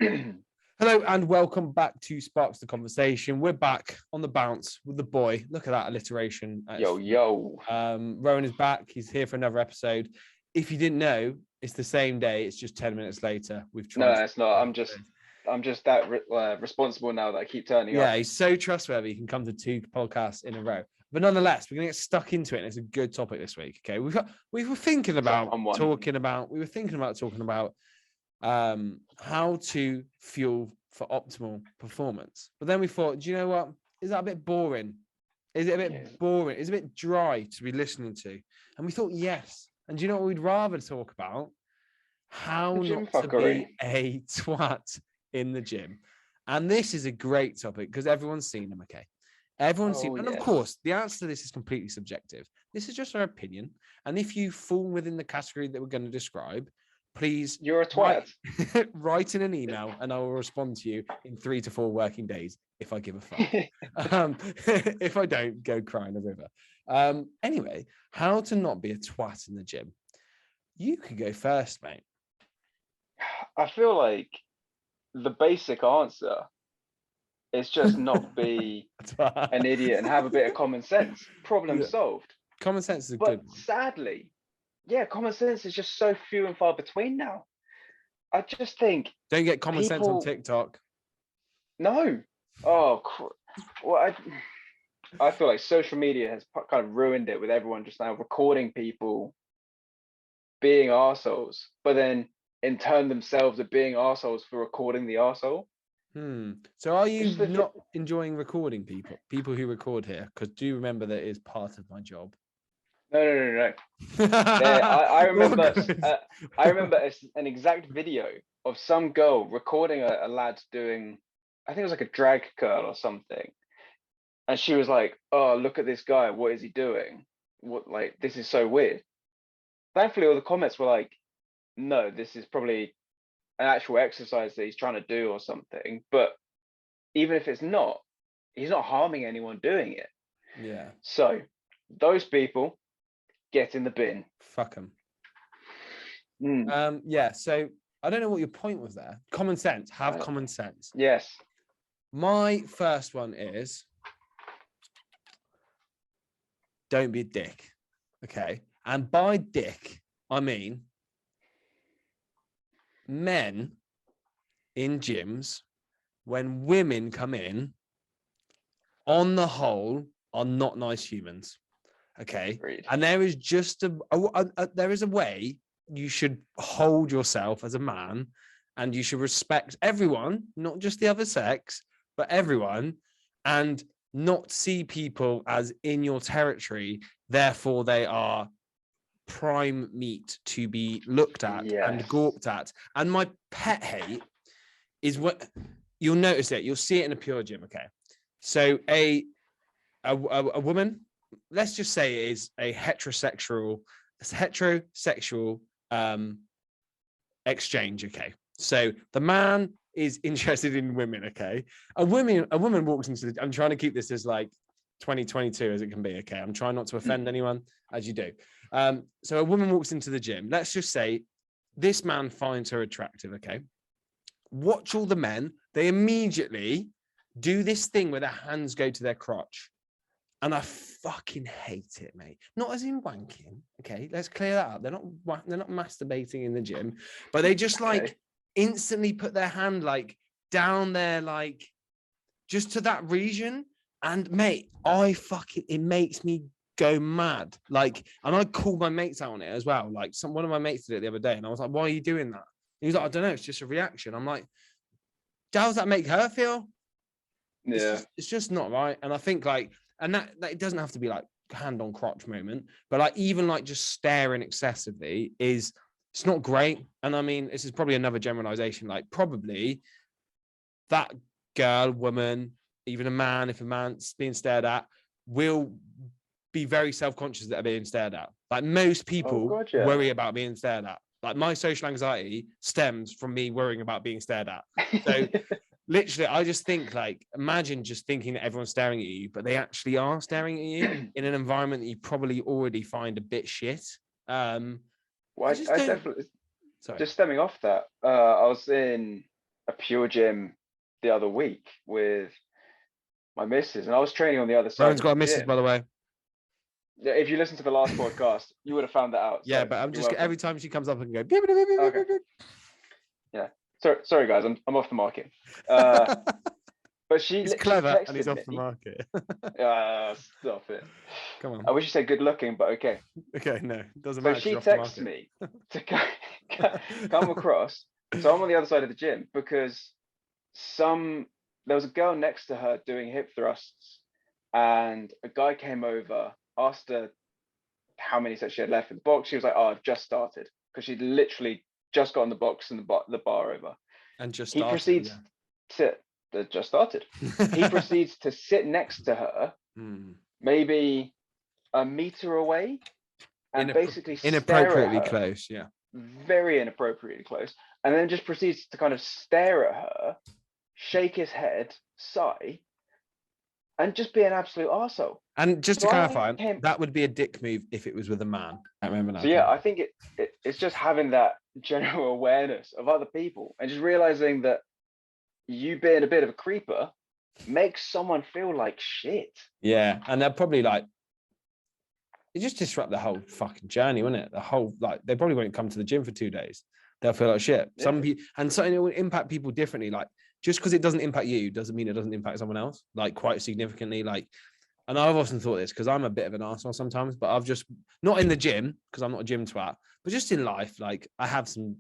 Hello and welcome back to Sparks the Conversation. We're back on the bounce with the boy. Look at that alliteration. Yo. Rowan is back. He's here for another episode. If you didn't know, it's the same day. It's just 10 minutes later. We've tried. No, it's not. I'm just that responsible now that I keep turning up. Yeah, he's so trustworthy. He can come to 2 podcasts in a row. But nonetheless, we're gonna get stuck into it, and it's a good topic this week. Okay, we were thinking about talking about how to fuel for optimal performance. But then we thought, do you know what? Is that a bit boring? Is it a bit boring? Is it a bit dry to be listening to? And we thought, yes. And do you know what we'd rather talk about? How not to be a twat in the gym. And this is a great topic because everyone's seen them, okay? Everyone's seen, and of course, the answer to this is completely subjective. This is just our opinion. And if you fall within the category that we're going to describe, please, you're a twat. Write in an email and I will respond to you in 3 to 4 working days if I give a fuck. If I don't, go cry in the river. Anyway, how to not be a twat in the gym. You can go first, mate. I feel like the basic answer is just not be an idiot and have a bit of common sense. Problem solved. Common sense is a good one. But sadly, common sense is just so few and far between now. I just think don't get common sense on TikTok. No. I feel like social media has kind of ruined it with everyone just now recording people being arseholes, but then in turn themselves are being arseholes for recording the arsehole. So are you not enjoying recording people who record here? Because do you remember that is part of my job? No. I remember. I remember an exact video of some girl recording a lad doing, I think it was like a drag curl or something, and she was like, "Oh, look at this guy! What is he doing? This is so weird." Thankfully, all the comments were like, "No, this is probably an actual exercise that he's trying to do or something." But even if it's not, he's not harming anyone doing it. Yeah. So those people, get in the bin. Fuck them. So I don't know what your point was there. Common sense. Have common sense. Yes. My first one is don't be a dick. Okay. And by dick, I mean men in gyms, when women come in, on the whole, are not nice humans. Okay. Agreed. And there is just there is a way you should hold yourself as a man, and you should respect everyone, not just the other sex, but everyone, and not see people as in your territory. Therefore, they are prime meat to be looked at and gawped at. And my pet hate is what you'll notice it. You'll see it in a pure gym. Okay. So a woman, let's just say it is a heterosexual exchange. Okay. So the man is interested in women. Okay. A woman walks into I'm trying to keep this as like 2022 as it can be. Okay. I'm trying not to offend anyone, as you do. So a woman walks into the gym. Let's just say this man finds her attractive. Okay. Watch all the men. They immediately do this thing where their hands go to their crotch. And I fucking hate it, mate. Not as in wanking. Okay. Let's clear that up. They're not masturbating in the gym, but they just like instantly put their hand like down there, like just to that region. And mate, it makes me go mad. Like, and I called my mates out on it as well. Like one of my mates did it the other day, and I was like, "Why are you doing that?" And he was like, "I don't know. It's just a reaction." I'm like, "How does that make her feel?" Yeah, it's just not right. And I think like, and that it doesn't have to be like hand on crotch moment, but like even like just staring excessively it's not great. And I mean, this is probably another generalization. Like probably that girl, woman, even a man, if a man's being stared at, will be very self-conscious that they're being stared at. Like most people worry about being stared at. Like my social anxiety stems from me worrying about being stared at. So literally, I just think like, imagine just thinking that everyone's staring at you, but they actually are staring at you in an environment that you probably already find a bit shit. I definitely, just stemming off that, I was in a pure gym the other week with my missus, and I was training on the other side Rowan's of got the a missus, by gym. the way. Yeah, if you listen to the last podcast, you would have found that out. Yeah, So but I'm you're just welcome. every time she comes up, I can go. Okay. Yeah. Sorry, guys. I'm off the market. But she He's she clever and he's texted off the me. market. Stop it. Come on. I wish you said good looking, but okay. Okay, no, doesn't So matter. she She's off the texts market. me to come across. So I'm on the other side of the gym because there was a girl next to her doing hip thrusts, and a guy came over, asked her how many sets she had left in the box. She was like, "Oh, I've just started," because she'd literally just got in the box and the bar over. And just He started. proceeds to just started. He proceeds to sit next to her, maybe a meter away, and basically stare at inappropriately her, close. Yeah. very inappropriately close, and then just proceeds to kind of stare at her, shake his head, sigh, and just be an absolute arsehole. And just to So clarify, that would be a dick move if it was with a man. I remember that. So yeah, I think it's just having that general awareness of other people and just realizing that you being a bit of a creeper makes someone feel like shit. Yeah, and they're probably like, it just disrupt the whole fucking journey, wouldn't it? The whole, like, they probably won't come to the gym for 2 days. They'll feel like shit. Yeah. Some people, and something it will impact people differently. Like, just because it doesn't impact you doesn't mean it doesn't impact someone else, like, quite significantly. Like, and I've often thought this because I'm a bit of an arsehole sometimes, but I've just, not in the gym because I'm not a gym twat, but just in life, like, I have some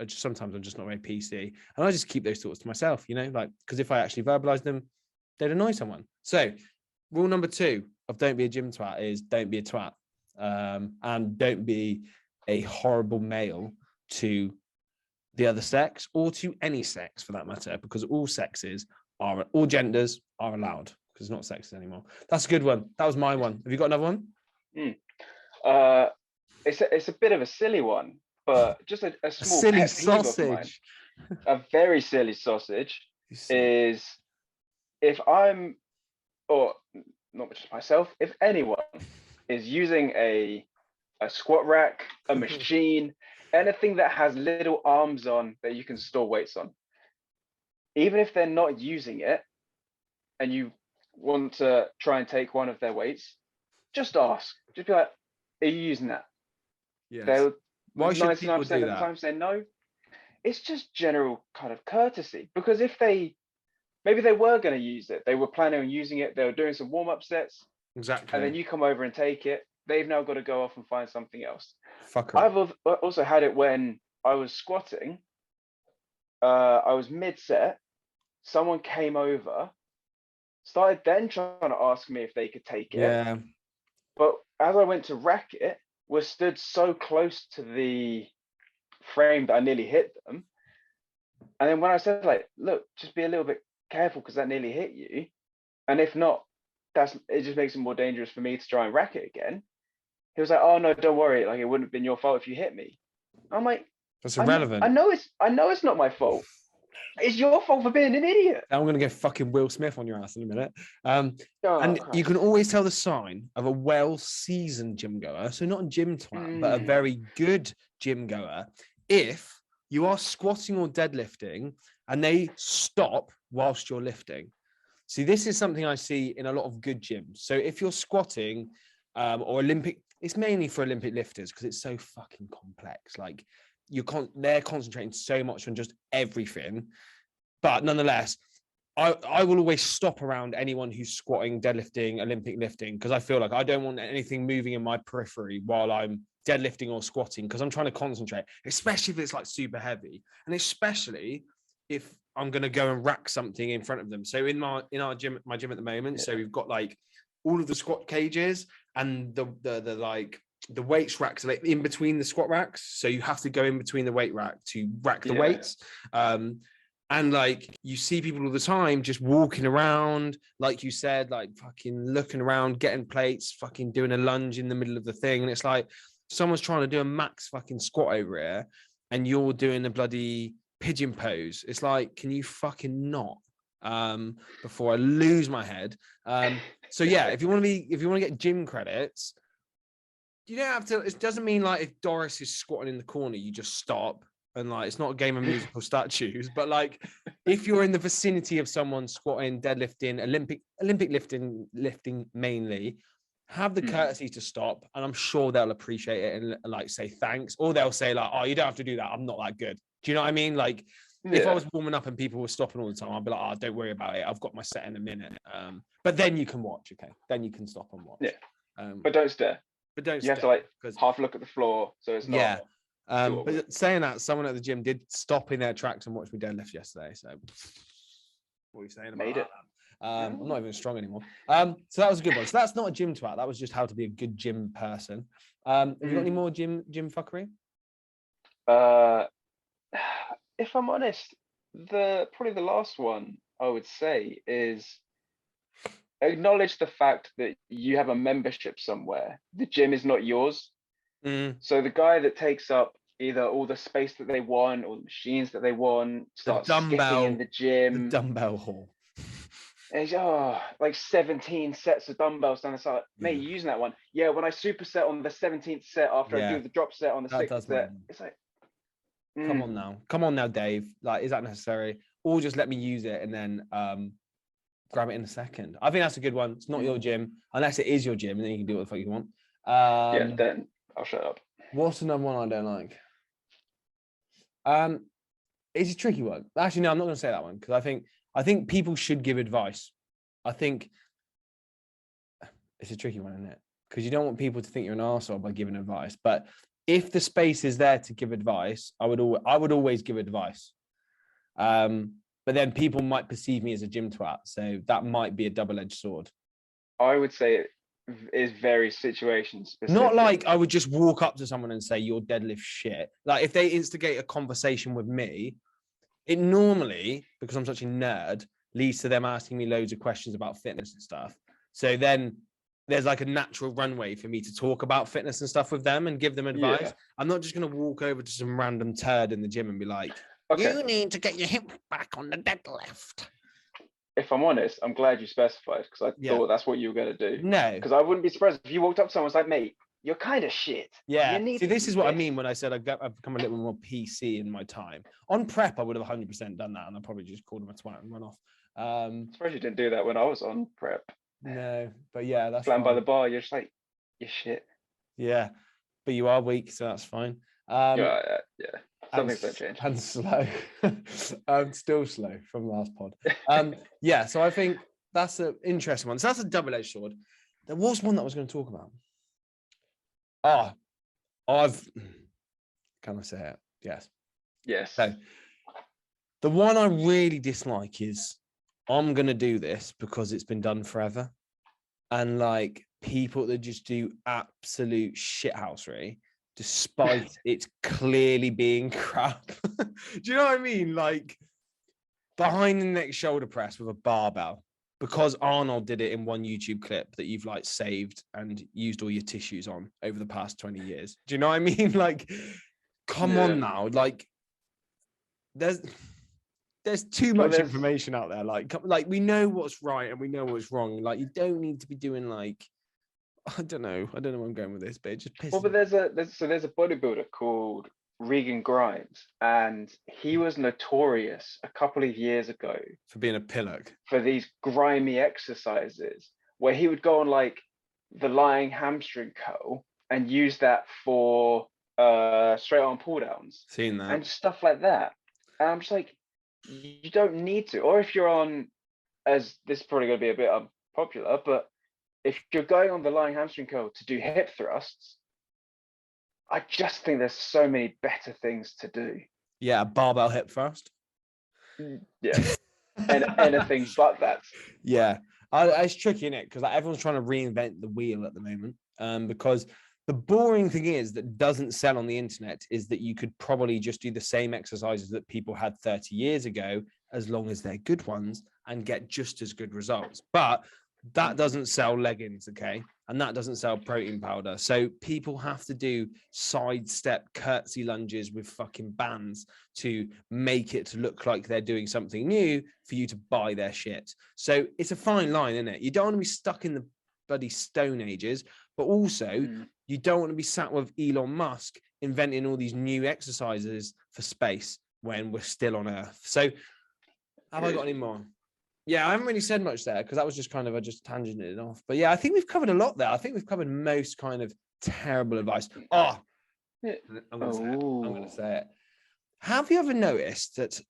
sometimes I'm just not very PC, and I just keep those thoughts to myself, you know, like, because if I actually verbalize them, they'd annoy someone. So, rule number 2 of don't be a gym twat is don't be a twat, and don't be a horrible male to the other sex or to any sex for that matter, because all genders are allowed, because it's not sexist anymore. That's a good one. That was my one. Have you got another one? It's a bit of a silly one, but just a small silly pet peeve of mine. A very silly sausage is if I'm, or not just myself, if anyone is using a squat rack, a machine, anything that has little arms on that you can store weights on, even if they're not using it and you want to try and take one of their weights, just ask. Just be like, are you using that? Yes. They'll Why should people 99% do of the that? time say no. It's just general kind of courtesy, because if maybe they were going to use it, they were planning on using it, they were doing some warm-up sets, Exactly. and then you come over and take it, they've now got to go off and find something else. Fucker. I've also had it when I was squatting. I was mid-set, someone came over, started then trying to ask me if they could take it. Yeah. But as I went to rack it, was stood so close to the frame that I nearly hit them. And then when I said, like, look, just be a little bit careful because that nearly hit you, and if not, it just makes it more dangerous for me to try and rack it again. He was like, oh no, don't worry, like, it wouldn't have been your fault if you hit me. I'm like, that's irrelevant. I know it's not my fault. It's your fault for being an idiot. I'm going to get fucking Will Smith on your ass in a minute. And you can always tell the sign of a well-seasoned gym goer, so not a gym twat, but a very good gym goer, if you are squatting or deadlifting and they stop whilst you're lifting. See, this is something I see in a lot of good gyms. So if you're squatting or Olympic, it's mainly for Olympic lifters because it's so fucking complex. Like, they're concentrating so much on just everything, but nonetheless, I will always stop around anyone who's squatting, deadlifting, Olympic lifting, because I feel like I don't want anything moving in my periphery while I'm deadlifting or squatting, because I'm trying to concentrate, especially if it's like super heavy, and especially if I'm going to go and rack something in front of them. So in our gym, my gym at the moment, so we've got like all of the squat cages and the weights racks are like in between the squat racks. So you have to go in between the weight rack to rack the weights. And like, you see people all the time just walking around, like you said, like fucking looking around, getting plates, fucking doing a lunge in the middle of the thing. And it's like, someone's trying to do a max fucking squat over here and you're doing a bloody pigeon pose. It's like, can you fucking not? Before I lose my head. So yeah, if you want to get gym credits, you don't have to. It doesn't mean like if Doris is squatting in the corner, you just stop. and like it's not a game of musical statues, but like if you're in the vicinity of someone squatting, deadlifting, Olympic lifting mainly, have the courtesy to stop, and I'm sure they'll appreciate it and like say thanks, or they'll say like, oh, you don't have to do that, I'm not that good. Do you know what I mean? Like if I was warming up and people were stopping all the time, I'd be like, oh, don't worry about it, I've got my set in a minute. But then you can watch, okay? Then you can stop and watch. Yeah. But don't stare. But don't. You have to like half look at the floor, so it's not. Yeah. But saying that, someone at the gym did stop in their tracks and watch me deadlift yesterday. So what are you saying about Made that? it. I'm not even strong anymore. So that was a good one. So that's not a gym twat. That was just how to be a good gym person. Have you got any more gym fuckery? If I'm honest, probably the last one I would say is acknowledge the fact that you have a membership somewhere. The gym is not yours. So the guy that takes up either all the space that they want or the machines that they want starts skipping in the gym. The dumbbell hall. And he's like 17 sets of dumbbells down the side. Mate, you're using that one. Yeah, when I superset on the 17th set after I do the drop set on the 6th set, it's like, come on now, Dave. Like, is that necessary? Or just let me use it and then grab it in a second. I think that's a good one. It's not your gym, unless it is your gym, and then you can do what the fuck you want. Yeah, then I'll shut up. What's another one I don't like? It's a tricky one. Actually, no, I'm not going to say that one because I think people should give advice. I think it's a tricky one, isn't it? Because you don't want people to think you're an arsehole by giving advice. But if the space is there to give advice, I would always give advice. But then people might perceive me as a gym twat, so that might be a double-edged sword. I would say it is very situation specific. Not like I would just walk up to someone and say your deadlift shit. Like if they instigate a conversation with me, it normally, because I'm such a nerd, leads to them asking me loads of questions about fitness and stuff. So then there's like a natural runway for me to talk about fitness and stuff with them and give them advice. Yeah. I'm not just going to walk over to some random turd in the gym and be like, you need to get your hip back on the deadlift. If I'm honest, I'm glad you specified because I thought that's what you were going to do. No. Because I wouldn't be surprised if you walked up to someone and was like, mate, you're kind of shit. Yeah. See, this is what I mean when I said I've become a little more PC in my time. On prep, I would have 100% done that and I probably just called him a twat and run off. I'm surprised you didn't do that when I was on prep. No, but yeah, that's fine. By the bar, you're just like, you're shit. Yeah, but you are weak, so that's fine. Yeah. Something's don't change. And slow. Still slow from the last pod. Yeah, so I think that's an interesting one. So that's a double-edged sword. There was one that I was going to talk about. Can I say it? Yes. Yes. So the one I really dislike is I'm going to do this because it's been done forever. And like people that just do absolute shithousery despite it's clearly being crap. Do you know what I mean? Like behind the neck shoulder press with a barbell because Arnold did it in one YouTube clip that you've like saved and used all your tissues on over the past 20 years. Do you know what I mean? Like, come on now. Like there's too much information out there. Like we know what's right and we know what's wrong. Like you don't need to be doing like, I don't know where I'm going with this, but it just pisses. Well, but there's a bodybuilder called Regan Grimes, and he was notorious a couple of years ago for being a pillock for these grimy exercises where he would go on like the lying hamstring curl and use that for straight arm pull downs. Seen that and stuff like that. And I'm just like, you don't need to. Or if you're on, as this is probably going to be a bit unpopular, but if you're going on the lying hamstring curl to do hip thrusts, I just think there's so many better things to do. Yeah, barbell hip thrust. Yeah, and anything but that. Yeah, it's tricky, isn't it? Because like, everyone's trying to reinvent the wheel at the moment. Because the boring thing is that doesn't sell on the internet is that you could probably just do the same exercises that people had 30 years ago, as long as they're good ones, and get just as good results. But that doesn't sell leggings, okay? And that doesn't sell protein powder. So people have to do sidestep curtsy lunges with fucking bands to make it to look like they're doing something new for you to buy their shit. So it's a fine line, isn't it? You don't want to be stuck in the bloody Stone Ages, but also you don't want to be sat with Elon Musk inventing all these new exercises for space when we're still on Earth. So have I got any more? Yeah, I haven't really said much there because that was just kind of, I just tangented it off. But yeah, I think we've covered a lot there. I think we've covered most kind of terrible advice. Oh, I'm going to say it. Have you ever noticed that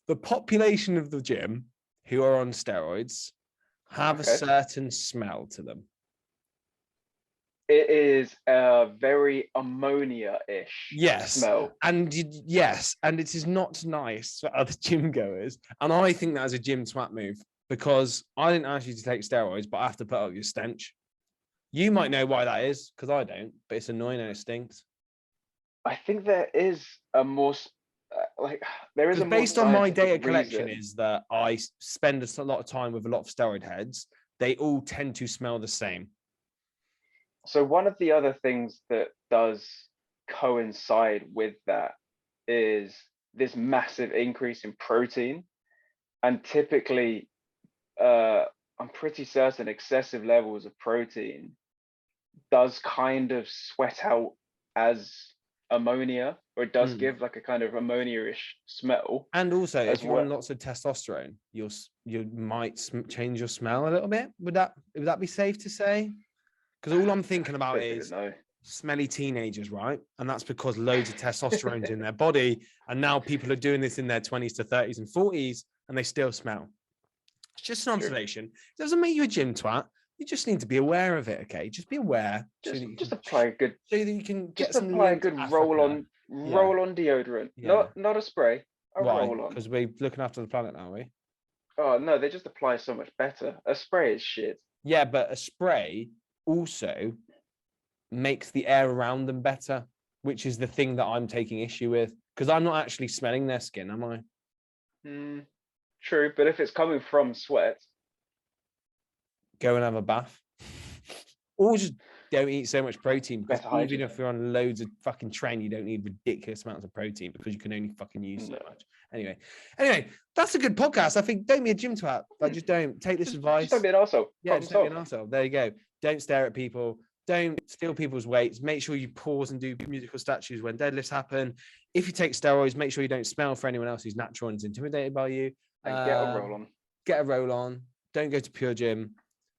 the population of the gym who are on steroids have a certain smell to them? It is a very ammonia-ish smell. And yes, and it is not nice for other gym goers. And I think that is a gym twat move because I didn't ask you to take steroids, but I have to put up your stench. You might know why that is because I don't, but it's annoying and it stinks. I think there is a more there is a more based on my data scientific collection reason. is that I spend a lot of time with a lot of steroid heads. They all tend to smell the same. So one of the other things that does coincide with that is this massive increase in protein. And typically, I'm pretty certain excessive levels of protein does kind of sweat out as ammonia, or it does give like a kind of ammonia-ish smell. And also, if you're on lots of testosterone, you might change your smell a little bit. Would that be safe to say? Because all I'm thinking about is smelly teenagers, right? And that's because loads of testosterone's in their body. And now people are doing this in their 20s to 30s and 40s, and they still smell. It's just an observation. It doesn't make you a gym twat. You just need to be aware of it, okay? Just be aware. Just apply a good. So that you can get just apply a good roll-on deodorant. Yeah. Not a spray. Roll-on. Because we're looking after the planet now, are we? Oh no, they just apply so much better. A spray is shit. Yeah, but a spray also makes the air around them better, which is the thing that I'm taking issue with, because I'm not actually smelling their skin, am I? True, but if it's coming from sweat, go and have a bath, or just don't eat so much protein, because even if you're on loads of fucking train, you don't need ridiculous amounts of protein because you can only fucking use so much. Anyway, that's a good podcast. I think don't be a gym twat. Like, just don't take this advice. Just don't be an arsehole. Yeah, just don't be an arsehole. There you go. Don't stare at people. Don't steal people's weights. Make sure you pause and do musical statues when deadlifts happen. If you take steroids, make sure you don't smell for anyone else who's natural and is intimidated by you. And get a roll on. Get a roll on. Don't go to Pure Gym.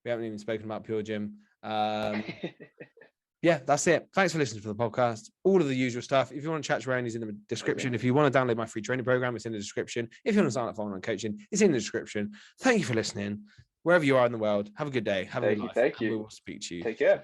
We haven't even spoken about Pure Gym. Yeah, that's it. Thanks for listening to the podcast. All of the usual stuff. If you want to chat to Aaron, he's in the description. If you want to download my free training program, it's in the description. If you want to sign up for online coaching, it's in the description. Thank you for listening. Wherever you are in the world, have a good day. Have a good life. Thank you. We will speak to you. Take care.